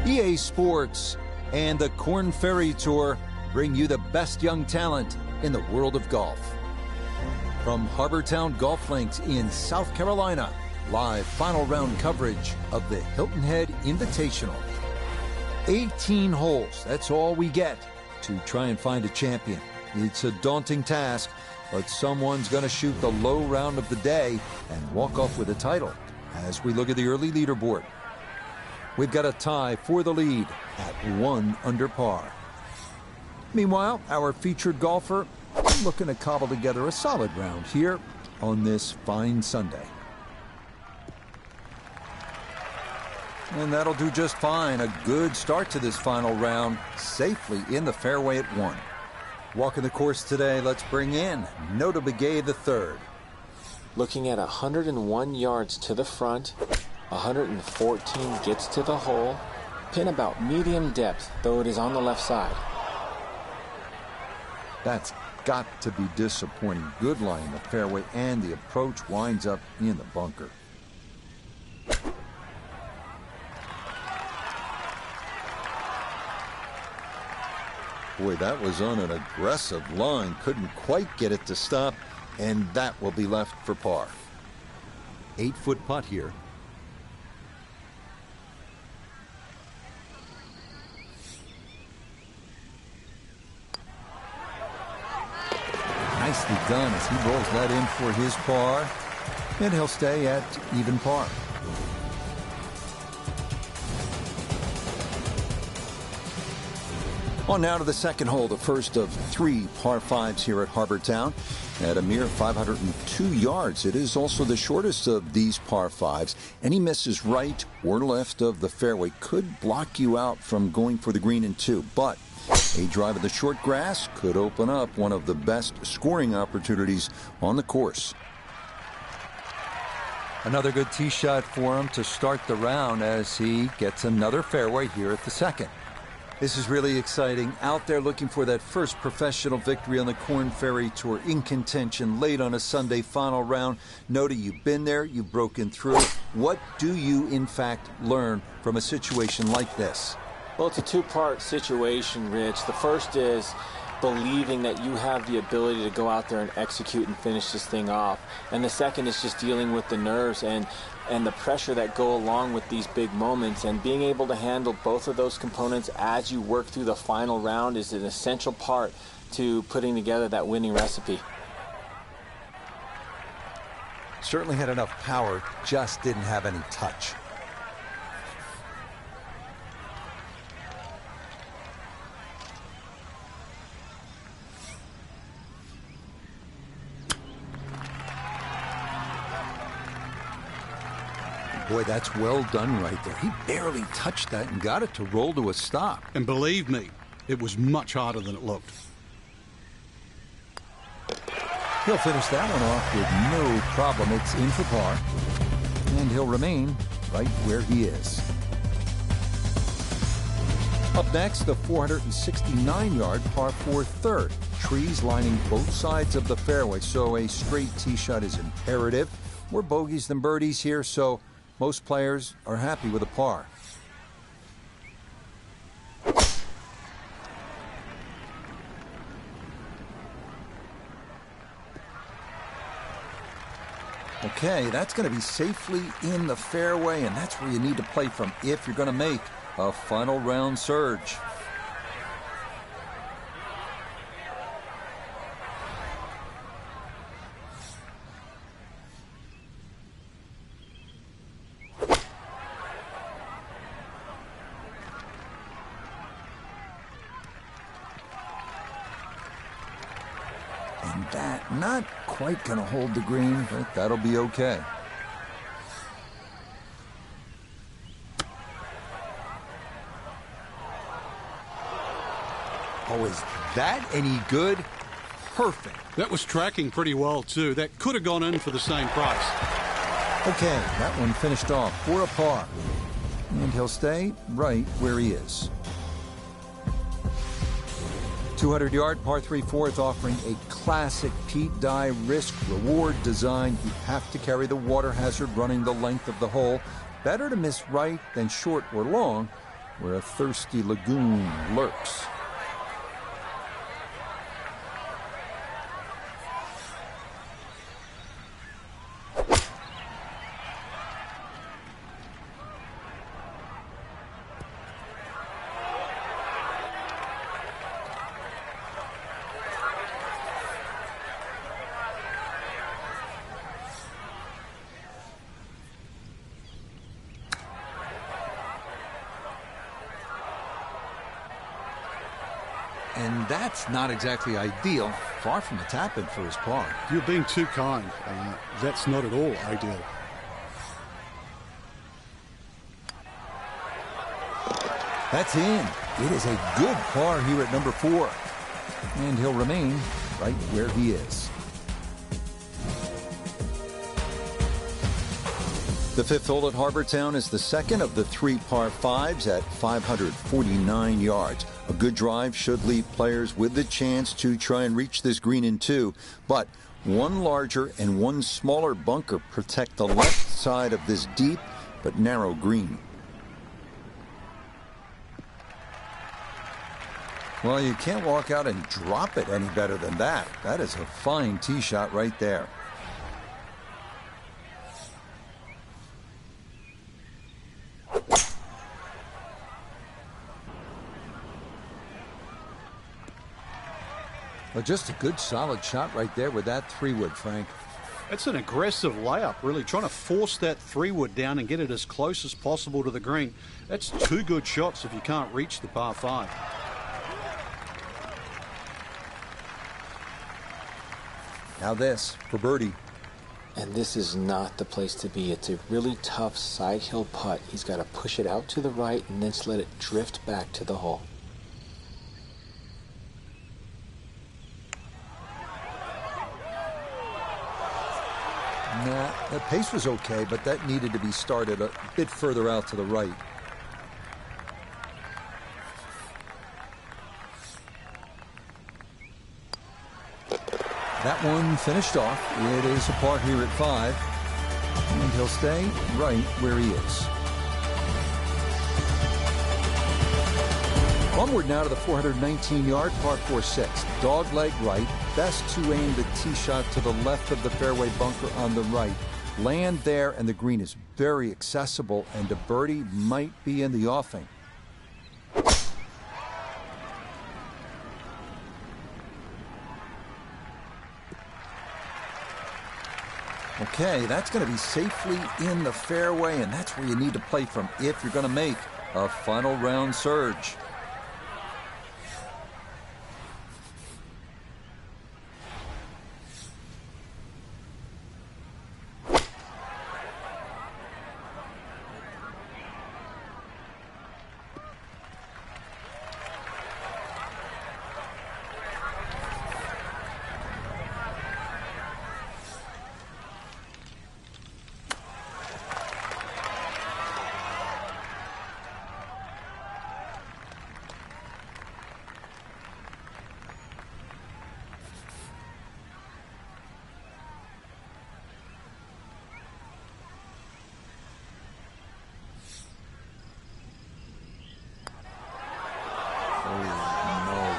EA Sports and the Korn Ferry Tour bring you the best young talent in the world of golf. From Harbortown Golf Links in South Carolina, live final round coverage of the Hilton Head Invitational. 18 holes, that's all we get to try and find a champion. It's a daunting task, but someone's going to shoot the low round of the day and walk off with a title. As we look at the early leaderboard, we've got a tie for the lead at 1 under par. Meanwhile, our featured golfer looking to cobble together a solid round here on this fine Sunday. And that'll do just fine. A good start to this final round, safely in the fairway at 1. Walking the course today, let's bring in Nota Begay III. Looking at 101 yards to the front, 114 gets to the hole, pin about medium depth, though it is on the left side. That's got to be disappointing. Good lie in the fairway, and the approach winds up in the bunker. Boy, that was on an aggressive line. Couldn't quite get it to stop, and that will be left for par. 8-foot putt here. Nicely done as he rolls that in for his par, and he'll stay at even par. On now to the second hole, the first of 3 par 5s here at Harbortown. At a mere 502 yards, it is also the shortest of these par 5s. Any misses right or left of the fairway could block you out from going for the green in 2, but a drive of the short grass could open up one of the best scoring opportunities on the course. Another good tee shot for him to start the round as he gets another fairway here at the second. This is really exciting. Out there looking for that first professional victory on the Korn Ferry Tour, in contention late on a Sunday final round. Nota, you've been there, you've broken through. What do you, in fact, learn from a situation like this? Well, it's a two-part situation, Rich. The first is believing that you have the ability to go out there and execute and finish this thing off. And the second is just dealing with the nerves and the pressure that go along with these big moments, and being able to handle both of those components as you work through the final round is an essential part to putting together that winning recipe. Certainly had enough power, just didn't have any touch. Boy, that's well done right there. He barely touched that and got it to roll to a stop. And believe me, it was much harder than it looked. He'll finish that one off with no problem. It's in for par, and he'll remain right where he is. Up next, the 469-yard par 4 third. Trees lining both sides of the fairway, so a straight tee shot is imperative. More bogeys than birdies here, so most players are happy with a par. Okay, that's going to be safely in the fairway, and that's where you need to play from if you're going to make a final round surge. And that not quite going to hold the green, but that'll be okay. Oh, is that any good? Perfect. That was tracking pretty well, too. That could have gone in for the same price. Okay, that one finished off for a par. And he'll stay right where he is. 200-yard par 3 fourth, offering a classic Pete Dye risk-reward design. You have to carry the water hazard running the length of the hole. Better to miss right than short or long, where a thirsty lagoon lurks. And that's not exactly ideal. Far from a tap-in for his par. You're being too kind. That's not at all ideal. That's in. It is a good par here at number 4. And he'll remain right where he is. The 5th hole at Harbor Town is the second of the 3 par 5s at 549 yards. A good drive should leave players with the chance to try and reach this green in 2, but one larger and one smaller bunker protect the left side of this deep but narrow green. Well, you can't walk out and drop it any better than that. That is a fine tee shot right there. Well, just a good solid shot right there with that 3-wood, Frank. It's an aggressive layup, really, trying to force that 3-wood down and get it as close as possible to the green. That's 2 good shots if you can't reach the par 5. Now this for birdie. And this is not the place to be. It's a really tough side hill putt. He's got to push it out to the right and then just let it drift back to the hole. Nah, the pace was okay, but that needed to be started a bit further out to the right. That one finished off. It is a par here at 5, and he'll stay right where he is. Onward now to the 419-yard par 4-6. Dogleg right. Best to aim the tee shot to the left of the fairway bunker on the right. Land there, and the green is very accessible, and a birdie might be in the offing. Okay, that's going to be safely in the fairway, and that's where you need to play from if you're going to make a final round surge.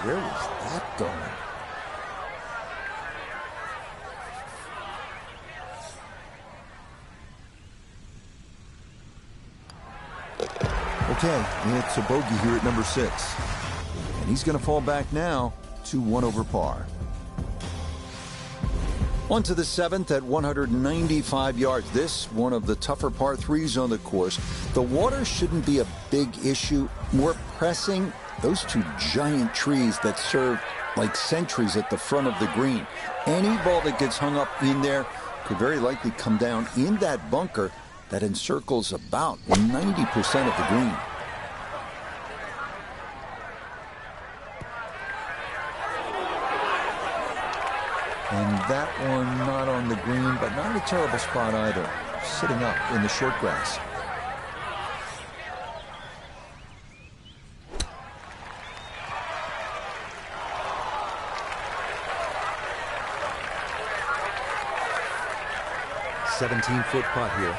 Where was that going? Okay, it's a bogey here at number 6. And he's going to fall back now to 1 over par. On to the 7th at 195 yards. This one of the tougher par 3s on the course. The water shouldn't be a big issue. More pressing, those 2 giant trees that serve like sentries at the front of the green. Any ball that gets hung up in there could very likely come down in that bunker that encircles about 90% of the green. And that one not on the green, but not a terrible spot either. Sitting up in the short grass. $17-foot putt here.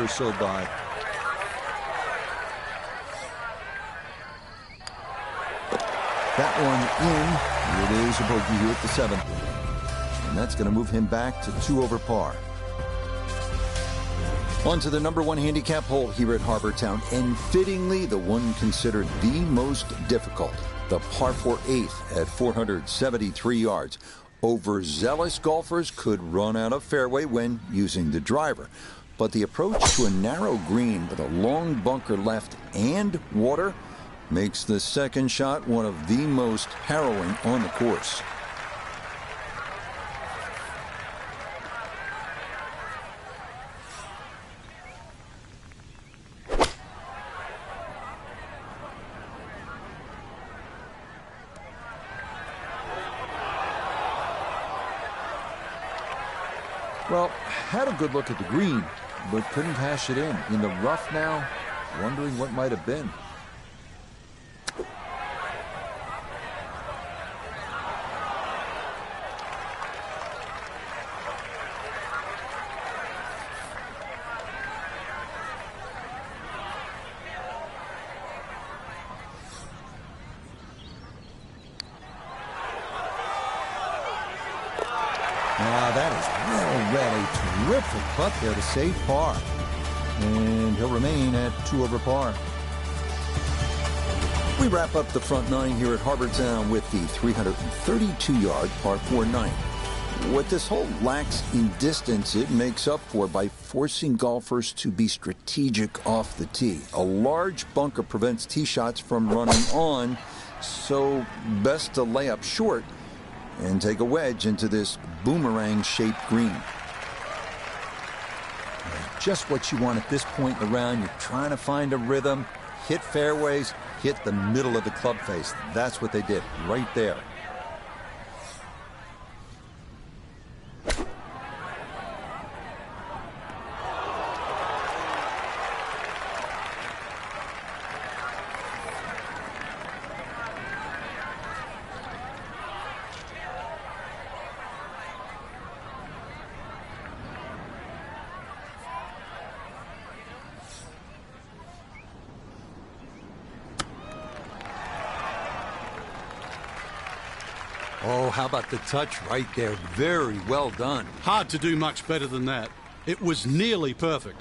or so by. That one in. It is a bogey here at the 7th. And that's going to move him back to 2 over par. On to the number 1 handicap hole here at Harbour Town, and fittingly the one considered the most difficult, the par 4 8th at 473 yards. Overzealous golfers could run out of fairway when using the driver, but the approach to a narrow green with a long bunker left and water makes the second shot one of the most harrowing on the course. Well, had a good look at the green, but couldn't hash it in. In the rough now, wondering what might have been. That is well read. A terrific putt there to save par. And he'll remain at 2 over par. We wrap up the front 9 here at Harbour Town with the 332-yard par 4 9. What this hole lacks in distance, it makes up for by forcing golfers to be strategic off the tee. A large bunker prevents tee shots from running on, so best to lay up short and take a wedge into this boomerang-shaped green. Just what you want at this point in the round. You're trying to find a rhythm, hit fairways, hit the middle of the club face. That's what they did right there. Oh, how about the touch right there? Very well done. Hard to do much better than that. It was nearly perfect.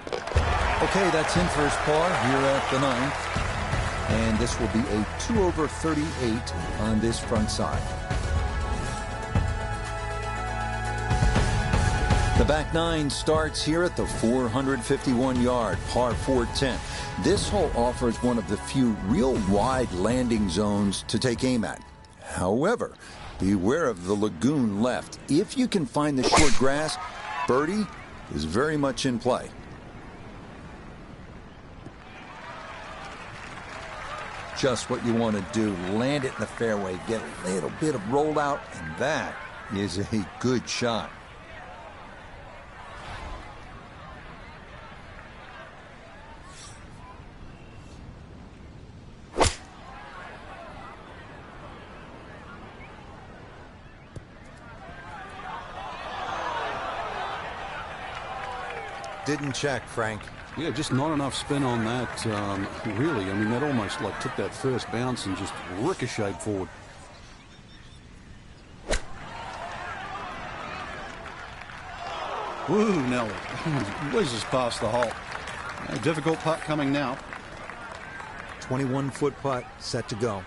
Okay, that's in first par here at the 9th. And this will be a 2 over 38 on this front side. The back 9 starts here at the 451-yard par 410. This hole offers one of the few real wide landing zones to take aim at. However, beware of the lagoon left. If you can find the short grass, birdie is very much in play. Just what you want to do. Land it in the fairway, get a little bit of rollout, and that is a good shot. Didn't check, Frank. Yeah, just not enough spin on that, really. I mean, that almost like took that first bounce and just ricocheted forward. Woo, Nelly. Whizzes past the hole. A difficult putt coming now. 21-foot putt set to go.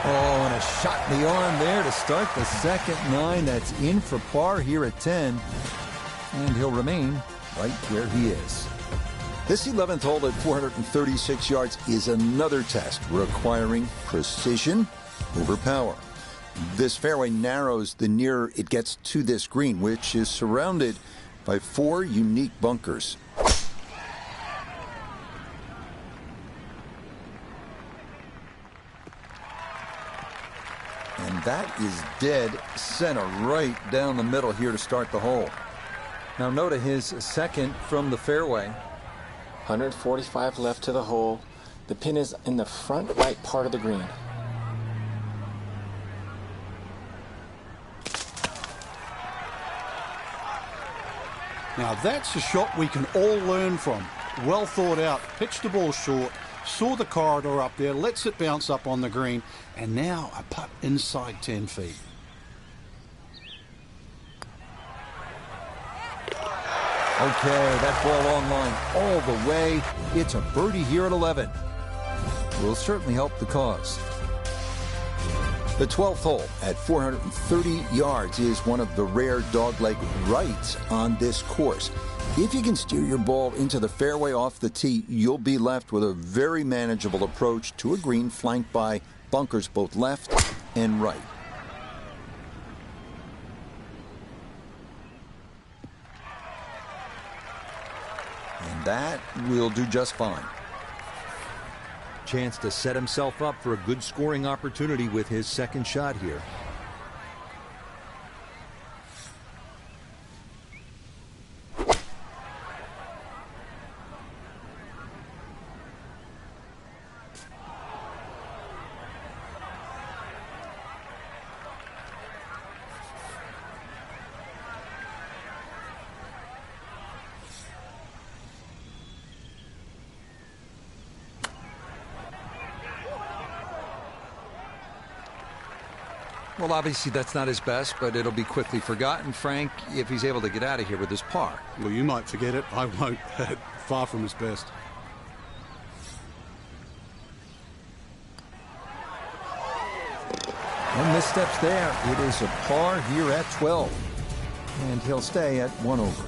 Oh, and a shot in the arm there to start the second 9. That's in for par here at 10. And he'll remain right where he is. This 11th hole at 436 yards is another test requiring precision over power. This fairway narrows the nearer it gets to this green, which is surrounded by 4 unique bunkers. And that is dead center right down the middle here to start the hole. Now Noda, his second from the fairway. 145 left to the hole. The pin is in the front right part of the green. Now that's a shot we can all learn from. Well thought out, pitched the ball short, saw the corridor up there, lets it bounce up on the green, and now a putt inside 10 feet. Okay, that ball on line all the way. It's a birdie here at 11. Will certainly help the cause. The 12th hole at 430 yards is one of the rare dogleg rights on this course. If you can steer your ball into the fairway off the tee, you'll be left with a very manageable approach to a green flanked by bunkers both left and right. And that will do just fine. Chance to set himself up for a good scoring opportunity with his second shot here. Well, obviously that's not his best, but it'll be quickly forgotten, Frank, if he's able to get out of here with his par. Well, you might forget it. I won't. Far from his best. No missteps there. It is a par here at 12. And he'll stay at 1 over.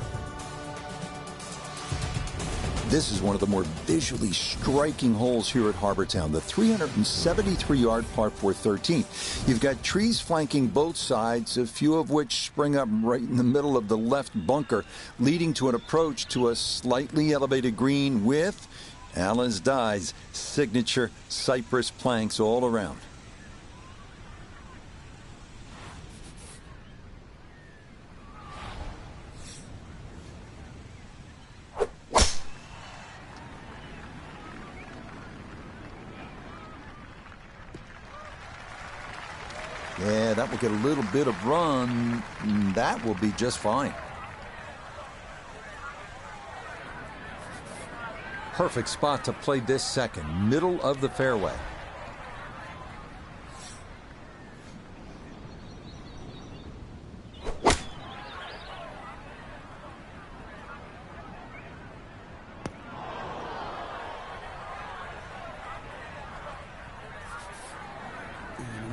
This is one of the more visually striking holes here at Harbor Town, the 373-yard par 4 13th. You've got trees flanking both sides, a few of which spring up right in the middle of the left bunker, leading to an approach to a slightly elevated green with Alan's Dye's signature cypress planks all around. Yeah, that will get a little bit of run. That will be just fine. Perfect spot to play this second, middle of the fairway.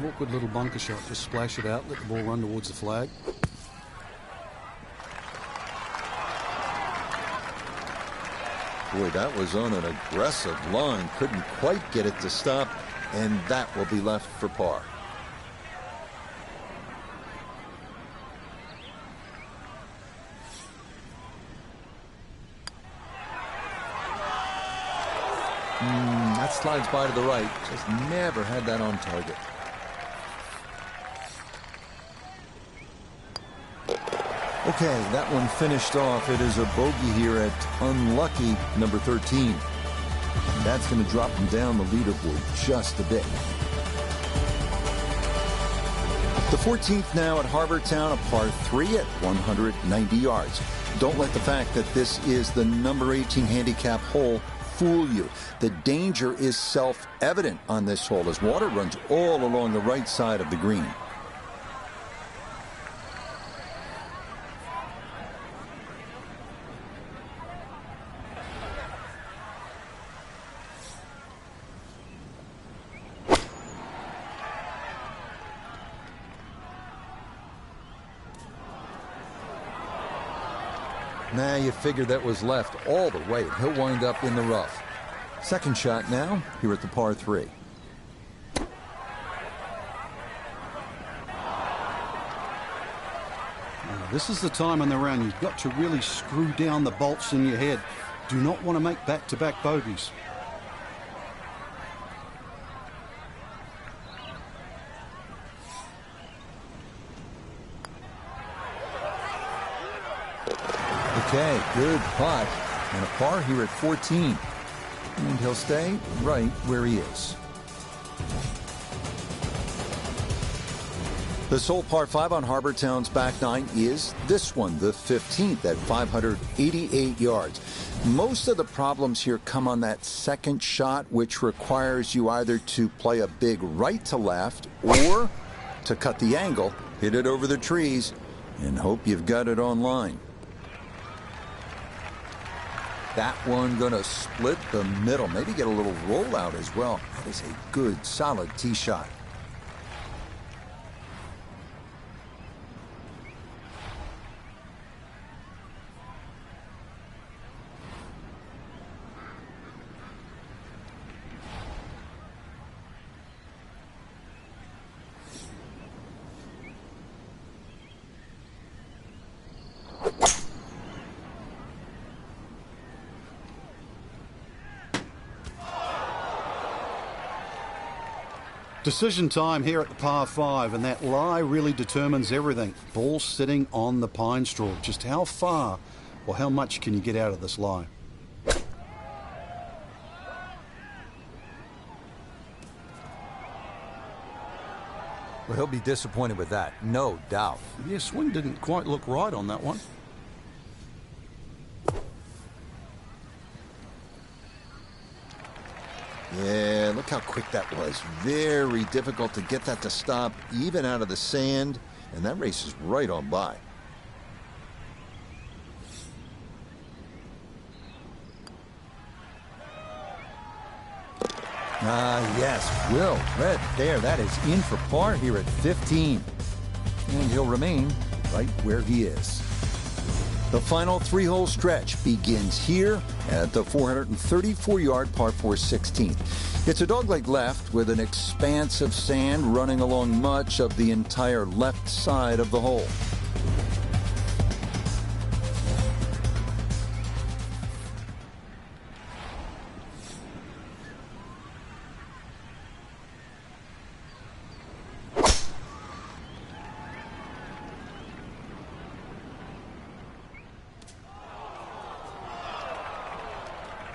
Awkward little bunker shot. Just splash it out, let the ball run towards the flag. Boy, that was on an aggressive line. Couldn't quite get it to stop, and that will be left for par. That slides by to the right. Just never had that on target. Okay, that one finished off. It is a bogey here at unlucky number 13. That's going to drop him down the leaderboard just a bit. The 14th now at Harbor Town, a par 3 at 190 yards. Don't let the fact that this is the number 18 handicap hole fool you. The danger is self-evident on this hole as water runs all along the right side of the green. Now you figure that was left all the way. He'll wind up in the rough. Second shot now here at the par 3. Now, this is the time on the round you've got to really screw down the bolts in your head. Do not want to make back-to-back bogeys. Okay, good putt. And a par here at 14. And he'll stay right where he is. The sole par 5 on Harbor Town's back nine is this one, the 15th at 588 yards. Most of the problems here come on that second shot, which requires you either to play a big right to left or to cut the angle, hit it over the trees, and hope you've got it on line. That one going to split the middle, maybe get a little rollout as well. That is a good, solid tee shot. Decision time here at the par 5, and that lie really determines everything. Ball sitting on the pine straw. Just how far or how much can you get out of this lie? Well, he'll be disappointed with that, no doubt. Yeah, swing didn't quite look right on that one. Yeah, look how quick that was. Very difficult to get that to stop, even out of the sand, and that race is right on by. Yes, Will Red there. That is in for par here at 15. And he'll remain right where he is. The final three-hole stretch begins here at the 434-yard par 4 16th. It's a dogleg left with an expanse of sand running along much of the entire left side of the hole.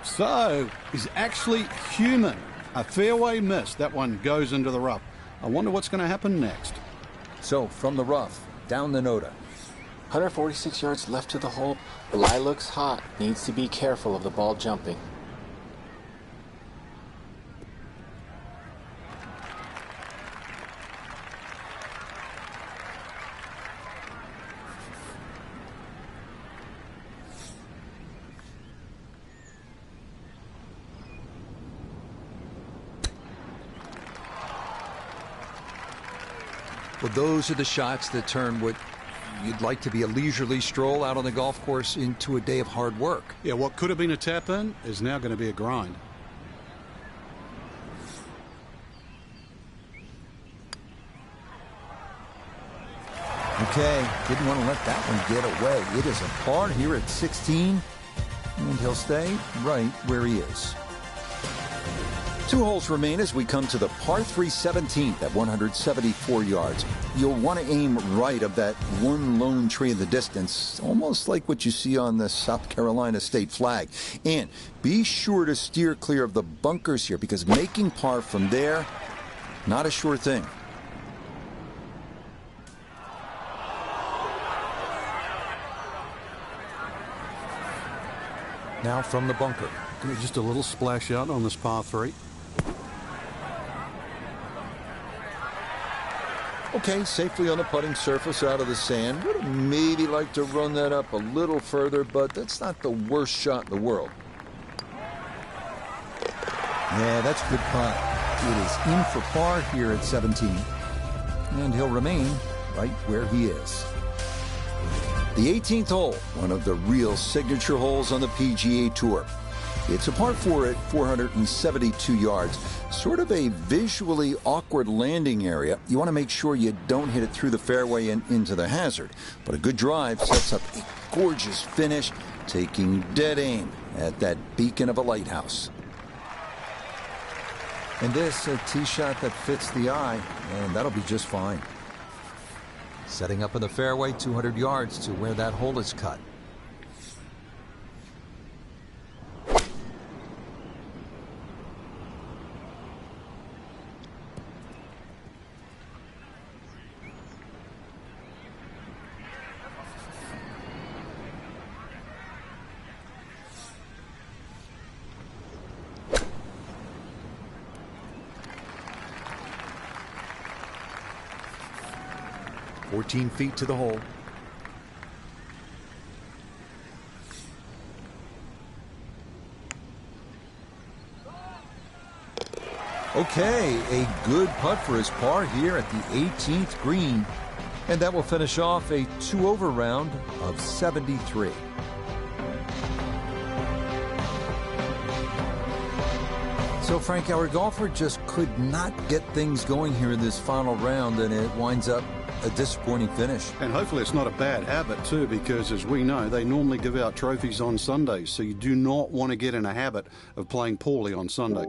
So, he's actually human. A fairway miss. That one goes into the rough. I wonder what's going to happen next. So, from the rough, down the Noda. 146 yards left to the hole. The lie looks hot. Needs to be careful of the ball jumping. Well, those are the shots that turn what you'd like to be a leisurely stroll out on the golf course into a day of hard work. Yeah, what could have been a tap-in is now going to be a grind. Okay, didn't want to let that one get away. It is a par here at 16, and he'll stay right where he is. 2 holes remain as we come to the par 3 17th at 174 yards. You'll want to aim right of that one lone tree in the distance, almost like what you see on the South Carolina state flag. And be sure to steer clear of the bunkers here, because making par from there, not a sure thing. Now from the bunker. Just a little splash out on this par 3. Okay, safely on the putting surface out of the sand. Would have maybe like to run that up a little further, but that's not the worst shot in the world. Yeah, that's a good putt. It is in for par here at 17. And he'll remain right where he is. The 18th hole, one of the real signature holes on the PGA Tour. It's a par 4 at 472 yards. Sort of a visually awkward landing area. You want to make sure you don't hit it through the fairway and into the hazard. But a good drive sets up a gorgeous finish, taking dead aim at that beacon of a lighthouse. And this, a tee shot that fits the eye, and that'll be just fine. Setting up in the fairway, 200 yards to where that hole is cut. 14 feet to the hole. Okay, a good putt for his par here at the 18th green. And that will finish off a 2-over round of 73. So, Frank, our golfer just could not get things going here in this final round, and it winds up a disappointing finish. And hopefully it's not a bad habit too, because as we know, they normally give out trophies on Sundays, so you do not want to get in a habit of playing poorly on Sunday.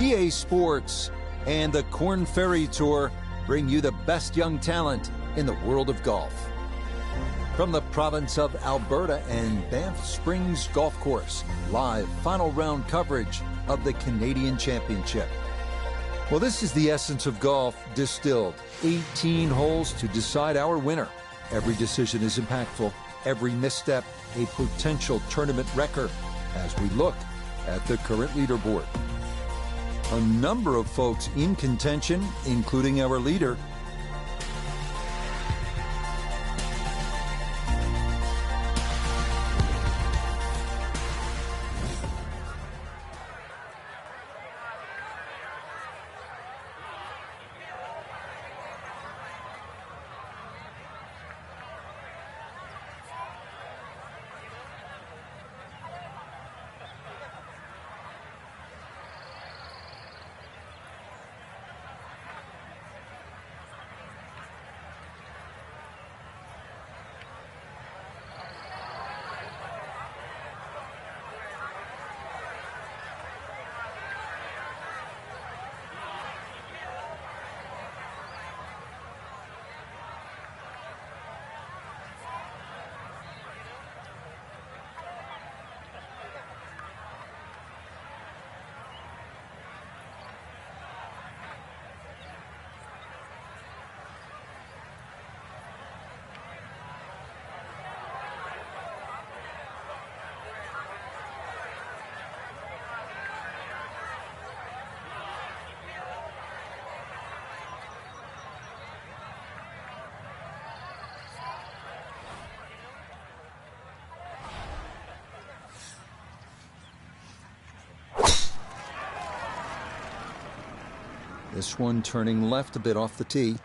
EA Sports and the Korn Ferry Tour bring you the best young talent in the world of golf. From the province of Alberta and Banff Springs Golf Course, live final round coverage of the Canadian Championship. Well, this is the essence of golf distilled. 18 holes to decide our winner. Every decision is impactful. Every misstep, a potential tournament wrecker as we look at the current leaderboard. A number of folks in contention, including our leader. This one turning left a bit off the tee.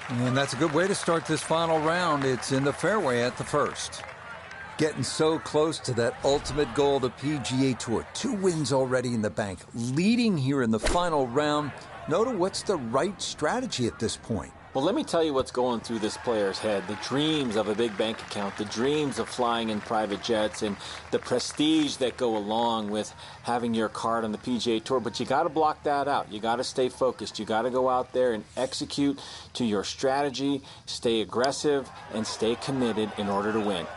And that's a good way to start this final round. It's in the fairway at the first. Getting so close to that ultimate goal, the PGA Tour. 2 wins already in the bank. Leading here in the final round. Nota, what's the right strategy at this point? Well, let me tell you what's going through this player's head. The dreams of a big bank account, the dreams of flying in private jets, and the prestige that go along with having your card on the PGA Tour. But you got to block that out. You got to stay focused. You got to go out there and execute to your strategy, stay aggressive, and stay committed in order to win.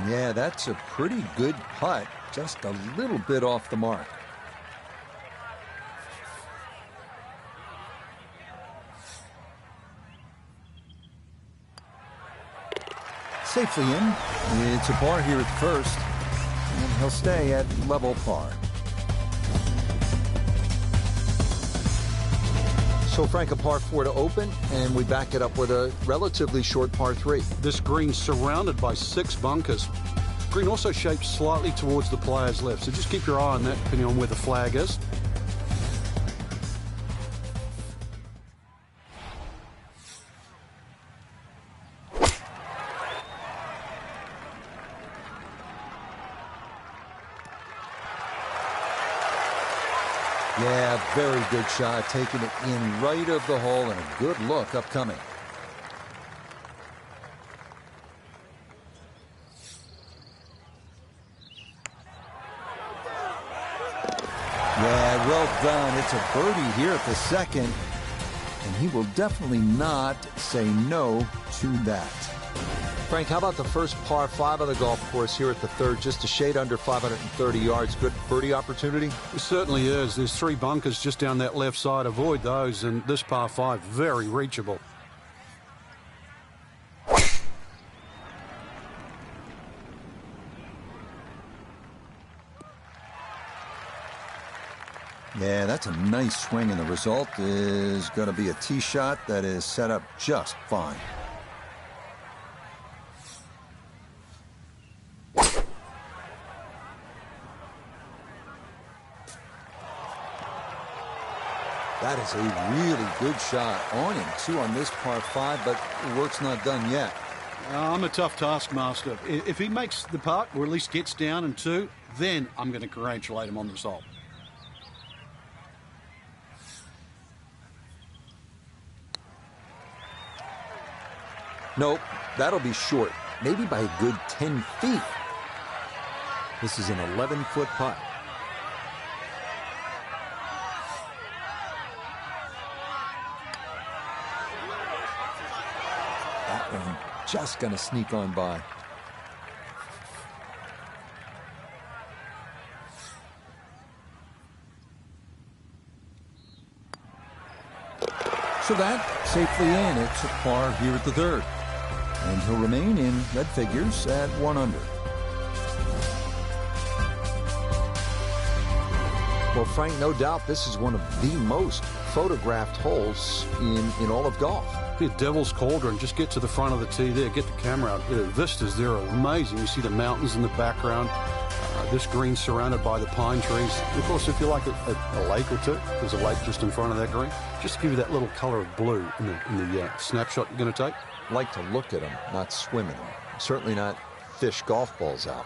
Yeah, that's a pretty good putt. Just a little bit off the mark. Safely in. It's a par here at first, and he'll stay at level par. So, Frank, a par 4 to open, and we back it up with a relatively short par 3. This green's surrounded by 6 bunkers. Green also shaped slightly towards the player's left, so just keep your eye on that depending on where the flag is. Yeah, very good shot, taking it in right of the hole, and a good look upcoming. Yeah, well done. It's a birdie here at the second, and he will definitely not say no to that. Frank, how about the first par 5 of the golf course here at the third, just a shade under 530 yards. Good birdie opportunity? It certainly is. There's 3 bunkers just down that left side. Avoid those, and this par 5, very reachable. Yeah, that's a nice swing, and the result is going to be a tee shot that is set up just fine. That is a really good shot. On and 2 on this par 5, but the work's not done yet. I'm a tough taskmaster. If he makes the putt, or at least gets down in 2, then I'm going to congratulate him on the result. Nope, that'll be short. Maybe by a good 10 feet. This is an 11-foot putt. That one just going to sneak on by. So that safely in. It's a par here at the third. And he'll remain in red figures at 1 under. Well, Frank, no doubt this is one of the most photographed holes in all of golf. Be a devil's cauldron. Just get to the front of the tee there. Get the camera out. The vistas there are amazing. You see the mountains in the background. This green surrounded by the pine trees. Of course, if you like a lake or two, there's a lake just in front of that green. Just to give you that little color of blue in the snapshot you're going to take. Like to look at them, not swim in them. Certainly not fish golf balls out.